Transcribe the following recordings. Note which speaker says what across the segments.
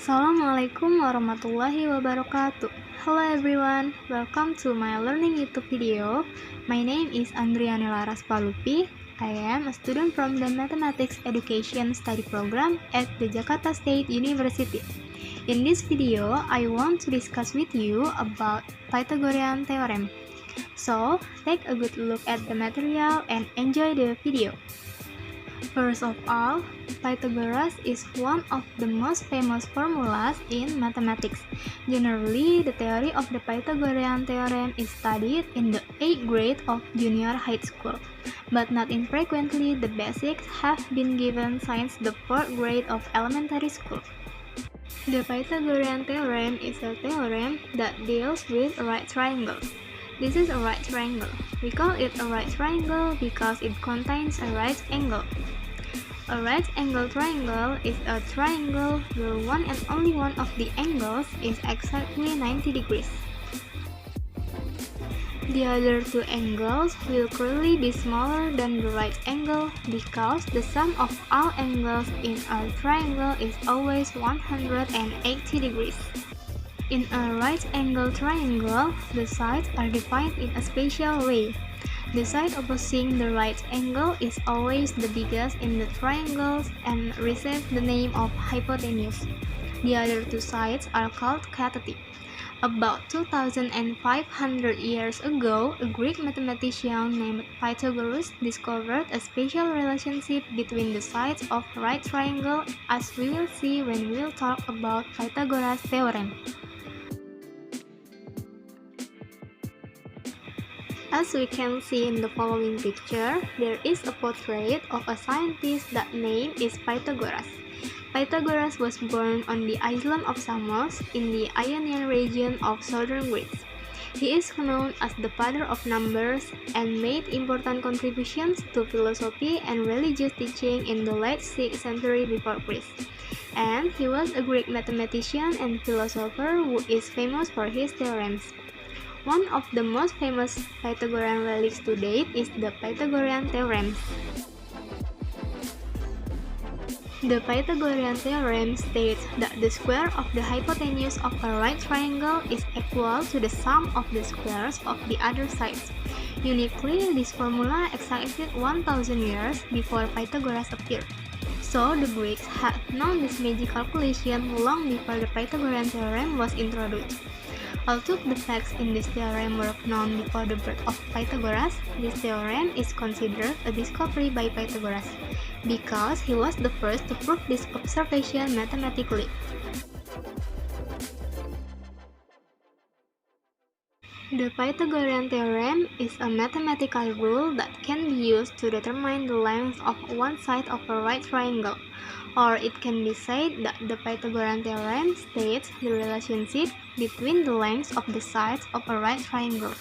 Speaker 1: Assalamualaikum warahmatullahi wabarakatuh. Hello everyone, welcome to my learning YouTube video. My name is Andriani Laras Palupi. I am a student from the Mathematics Education Study Program at the Jakarta State University. In this video, I want to discuss with you about Pythagorean theorem. So, take a good look at the material and enjoy the video. First of all, Pythagoras is one of the most famous formulas in mathematics. Generally, the theory of the Pythagorean theorem is studied in the 8th grade of junior high school, but not infrequently the basics have been given since the 4th grade of elementary school. The Pythagorean theorem is a theorem that deals with right triangles. This is a right triangle. We call it a right triangle because it contains a right angle. A right angle triangle is a triangle where one and only one of the angles is exactly 90 degrees. The other two angles will clearly be smaller than the right angle because the sum of all angles in a triangle is always 180 degrees. In a right angle triangle, the sides are defined in a special way. The side opposing the right angle is always the biggest in the triangles and receives the name of hypotenuse. The other two sides are called catheti. About 2,500 years ago, a Greek mathematician named Pythagoras discovered a special relationship between the sides of a right triangle, as we will see when we will talk about Pythagoras theorem. As we can see in the following picture, there is a portrait of a scientist that name is Pythagoras. Pythagoras was born on the island of Samos in the Ionian region of southern Greece. He is known as the father of numbers and made important contributions to philosophy and religious teaching in the late 6th century before Christ. And he was a Greek mathematician and philosopher who is famous for his theorems. One of the most famous Pythagorean relics to date is the Pythagorean theorem. The Pythagorean theorem states that the square of the hypotenuse of a right triangle is equal to the sum of the squares of the other sides. Uniquely, this formula existed 1,000 years before Pythagoras appeared. So, the Greeks had known this magic calculation long before the Pythagorean theorem was introduced. Although the facts in this theorem were known before the birth of Pythagoras, this theorem is considered a discovery by Pythagoras, because he was the first to prove this observation mathematically. The Pythagorean theorem is a mathematical rule that can be used to determine the length of one side of a right triangle. Or it can be said that the Pythagorean theorem states the relationship between the lengths of the sides of a right triangle.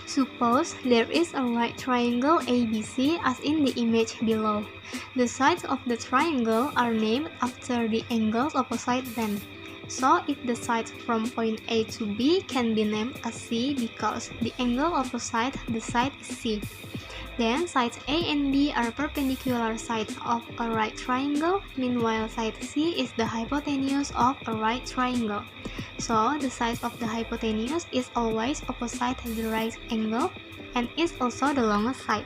Speaker 1: Suppose there is a right triangle ABC as in the image below. The sides of the triangle are named after the angles opposite them. So if the sides from point A to B can be named as C because the angle opposite the side is C. Then sides A and B are perpendicular sides of a right triangle, meanwhile side C is the hypotenuse of a right triangle. So the side of the hypotenuse is always opposite the right angle and is also the longest side.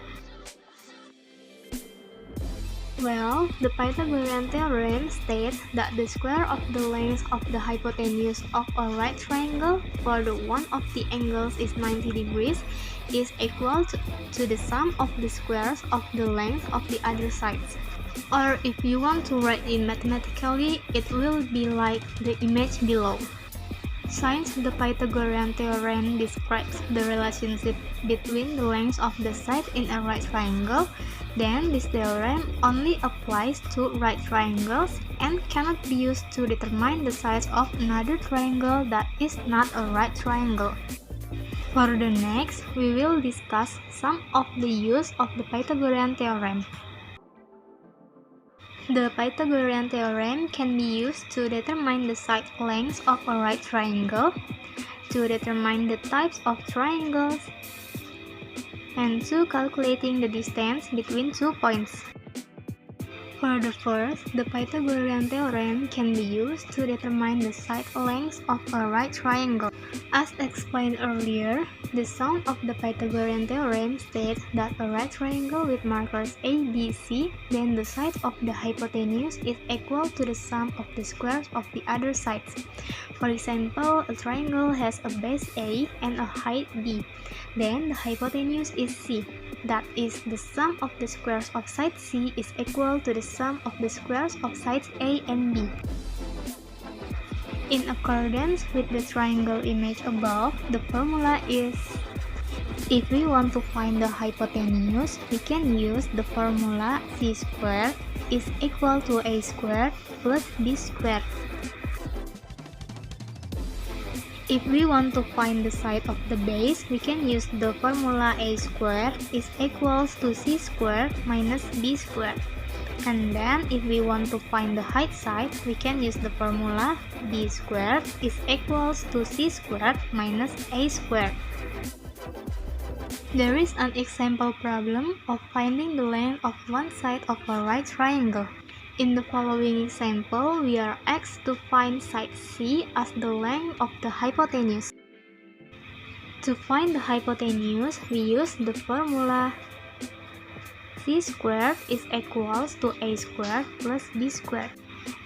Speaker 1: Well, the Pythagorean theorem states that the square of the length of the hypotenuse of a right triangle for the one of the angles is 90 degrees is equal to the sum of the squares of the length of the other sides. Or if you want to write it mathematically, it will be like the image below. Since the Pythagorean theorem describes the relationship between the lengths of the sides in a right triangle, then this theorem only applies to right triangles and cannot be used to determine the size of another triangle that is not a right triangle. For the next, we will discuss some of the use of the Pythagorean theorem. The Pythagorean theorem can be used to determine the side lengths of a right triangle, to determine the types of triangles, and to calculating the distance between two points. For the first, the Pythagorean theorem can be used to determine the side lengths of a right triangle. As explained earlier, the sum of the Pythagorean theorem states that a right triangle with markers A, B, C, then the side of the hypotenuse is equal to the sum of the squares of the other sides. For example, a triangle has a base A and a height B, then the hypotenuse is C. That is, the sum of the squares of side C is equal to the sum of the squares of sides A and B. In accordance with the triangle image above, the formula is, if we want to find the hypotenuse, we can use the formula C squared is equal to A squared plus B squared. If we want to find the side of the base, we can use the formula A squared is equals to C squared minus B squared. And then if we want to find the height side, we can use the formula B squared is equals to C squared minus A squared. There is an example problem of finding the length of one side of a right triangle. In the following example, we are asked to find side C as the length of the hypotenuse. To find the hypotenuse, we use the formula C squared is equals to A squared plus B squared.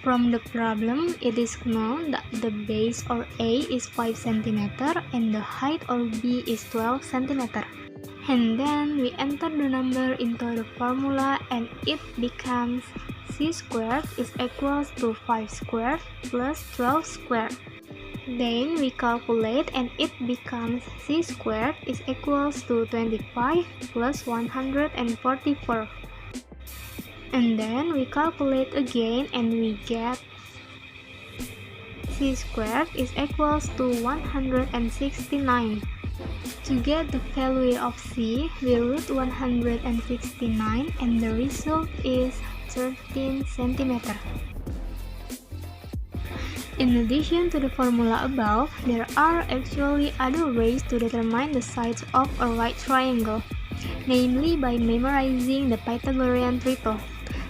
Speaker 1: From the problem, it is known that the base or A is 5 cm and the height or B is 12 cm. And then we enter the number into the formula and it becomes C squared is equals to 5 squared plus 12 squared. Then we calculate and it becomes C squared is equals to 25 plus 144. And then we calculate again and we get C squared is equals to 169. To get the value of C, we root 169 and the result is 13 cm. In addition to the formula above, there are actually other ways to determine the sides of a right triangle, namely by memorizing the Pythagorean triple.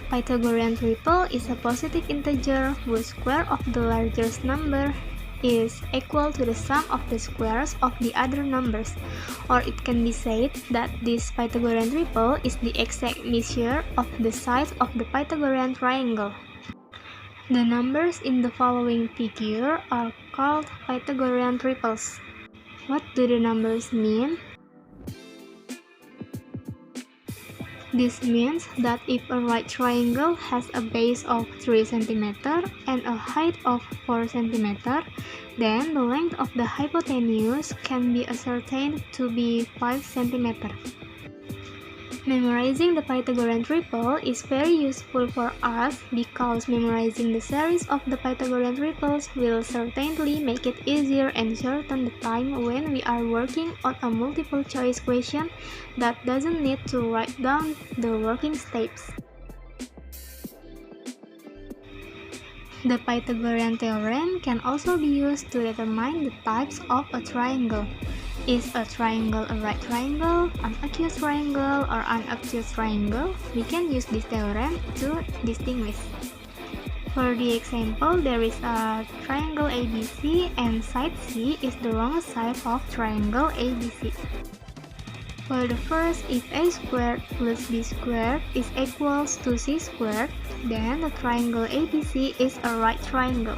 Speaker 1: Pythagorean triple is a positive integer whose square of the largest number is equal to the sum of the squares of the other numbers, or it can be said that this Pythagorean triple is the exact measure of the sides of the Pythagorean triangle. The numbers in the following figure are called Pythagorean triples. What do the numbers mean? This means that if a right triangle has a base of 3 cm and a height of 4 cm, then the length of the hypotenuse can be ascertained to be 5 cm. Memorizing the Pythagorean triple is very useful for us because memorizing the series of the Pythagorean triples will certainly make it easier and shorten the time when we are working on a multiple choice question that doesn't need to write down the working steps. The Pythagorean theorem can also be used to determine the types of a triangle. Is a triangle a right triangle, an acute triangle, or an obtuse triangle? We can use this theorem to distinguish. For the example, there is a triangle ABC and side C is the longest side of triangle ABC. For the first, if A squared plus B squared is equals to C squared, then the triangle ABC is a right triangle.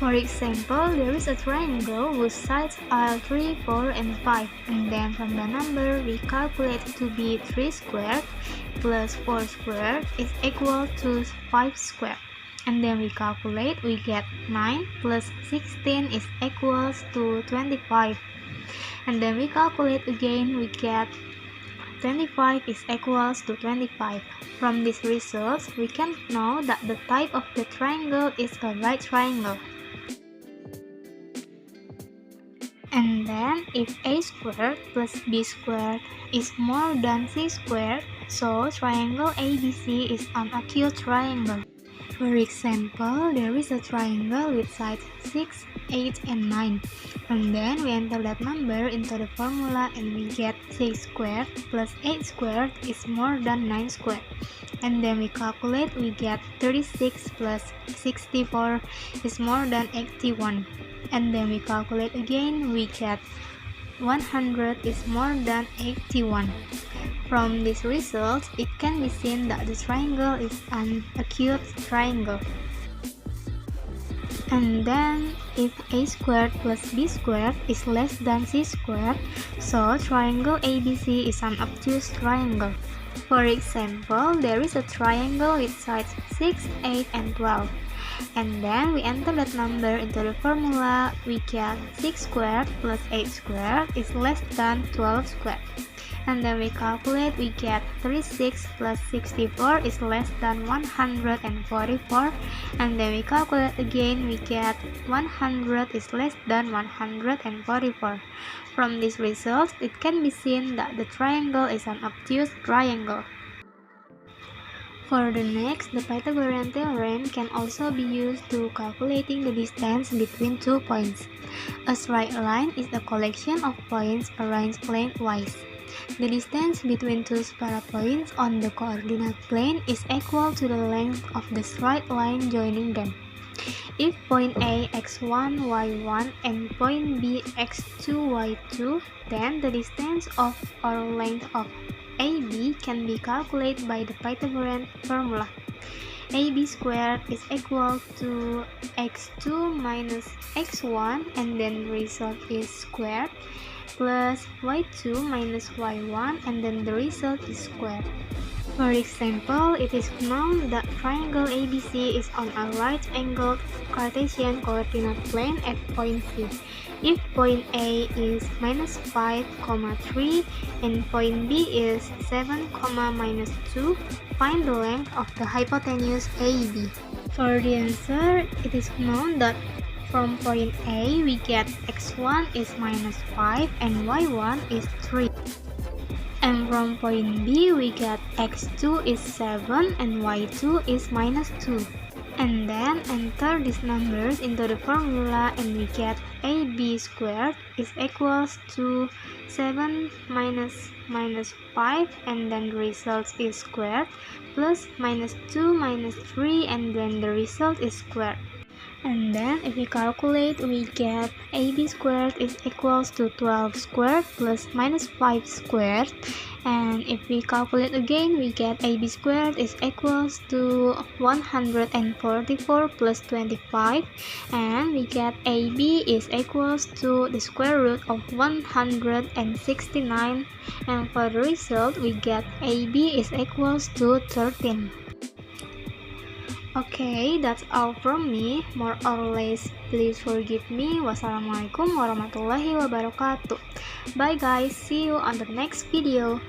Speaker 1: For example, there is a triangle whose sides are 3, 4, and 5, and then from the number we calculate to be 3 squared plus 4 squared is equal to 5 squared. And then we calculate, we get 9 plus 16 is equals to 25. And then we calculate again, we get 25 is equals to 25. From these results, we can know that the type of the triangle is a right triangle. And then, if A squared plus B squared is more than C squared, so triangle ABC is an acute triangle. For example, there is a triangle with sides 6, 8, and 9. And then we enter that number into the formula and we get 6 squared plus 8 squared is more than 9 squared. And then we calculate, we get 36 plus 64 is more than 81. And then we calculate again, we get 100 is more than 81. From this result, it can be seen that the triangle is an acute triangle. And then, if a squared plus b squared is less than c squared, so triangle ABC is an obtuse triangle. For example, there is a triangle with sides 6, 8, and 12. And then we enter that number into the formula, we get 6 squared plus 8 squared is less than 12 squared. And then we calculate, we get 36 plus 64 is less than 144. And then we calculate again, we get 100 is less than 144. From this result, it can be seen that the triangle is an obtuse triangle. For the next, the Pythagorean theorem can also be used to calculating the distance between 2 points. A straight line is a collection of points arranged lengthwise. The distance between two separate points on the coordinate plane is equal to the length of the straight line joining them. If point A x1, y1 and point B x2, y2, then the distance of or length of AB can be calculated by the Pythagorean formula. AB squared is equal to x2 minus x1 and then the result is squared plus y2 minus y1 and then the result is squared. For example, it is known that triangle ABC is on a right-angled Cartesian coordinate plane at point C. If point A is minus 5, 3 and point B is 7, minus 2, find the length of the hypotenuse AB. For the answer, it is known that from point A we get x1 is minus 5 and y1 is 3. And from point B we get x2 is 7 and y2 is minus 2. And then enter these numbers into the formula and we get AB squared is equals to 7 minus 5 and then the result is squared plus minus 2 minus 3 and then the result is squared. And then if we calculate, we get AB squared is equals to 12 squared plus minus 5 squared. And if we calculate again, we get AB squared is equals to 144 plus 25. And we get AB is equals to the square root of 169. And for the result, we get AB is equals to 13. Okay, that's all from me. More or less, please forgive me. Wassalamualaikum warahmatullahi wabarakatuh. Bye guys, see you on the next video.